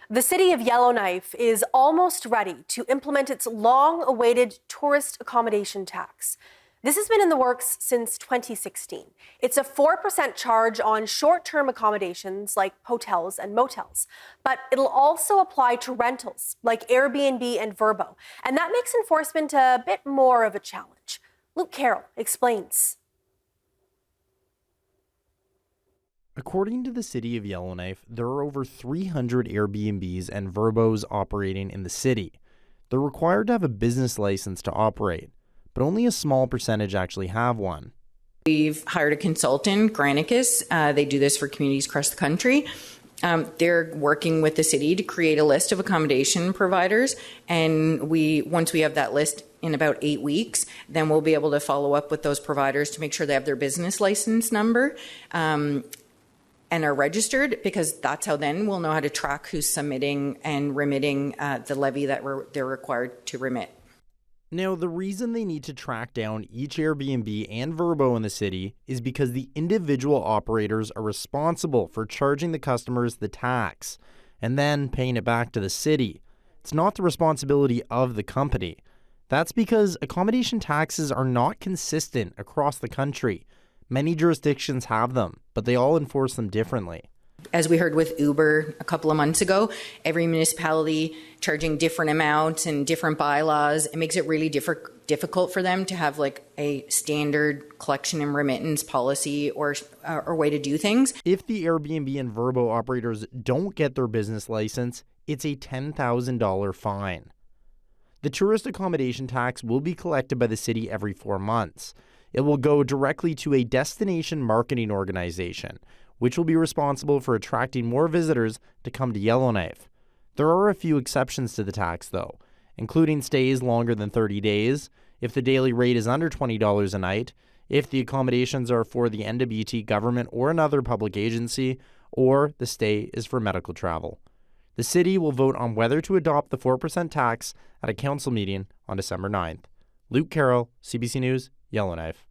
The city of Yellowknife is almost ready to implement its long-awaited tourist accommodation tax. This has been in the works since 2016. It's a 4% charge on short-term accommodations like hotels and motels, but it'll also apply to rentals like Airbnb and VRBO, and that makes enforcement a bit more of a challenge. Luke Carroll explains. According to the city of Yellowknife, there are over 300 Airbnbs and VRBOs operating in the city. They're required to have a business license to operate, but only a small percentage actually have one. We've hired a consultant, Granicus. They do this for communities across the country. They're working with the city to create a list of accommodation providers, and once we have that list in about 8 weeks, then we'll be able to follow up with those providers to make sure they have their business license number and are registered, because that's how then we'll know how to track who's submitting and remitting the levy that they're required to remit. Now, the reason they need to track down each Airbnb and VRBO in the city is because the individual operators are responsible for charging the customers the tax and then paying it back to the city. It's not the responsibility of the company. That's because accommodation taxes are not consistent across the country. Many jurisdictions have them, but they all enforce them differently. As we heard with Uber a couple of months ago, every municipality charging different amounts and different bylaws. It makes it really difficult for them to have like a standard collection and remittance policy or way to do things. If the Airbnb and VRBO operators don't get their business license, it's a $10,000 fine. The tourist accommodation tax will be collected by the city every 4 months. It will go directly to a destination marketing organization, which will be responsible for attracting more visitors to come to Yellowknife. There are a few exceptions to the tax, though, including stays longer than 30 days, if the daily rate is under $20 a night, if the accommodations are for the NWT government or another public agency, or the stay is for medical travel. The city will vote on whether to adopt the 4% tax at a council meeting on December 9th. Luke Carroll, CBC News, Yellowknife.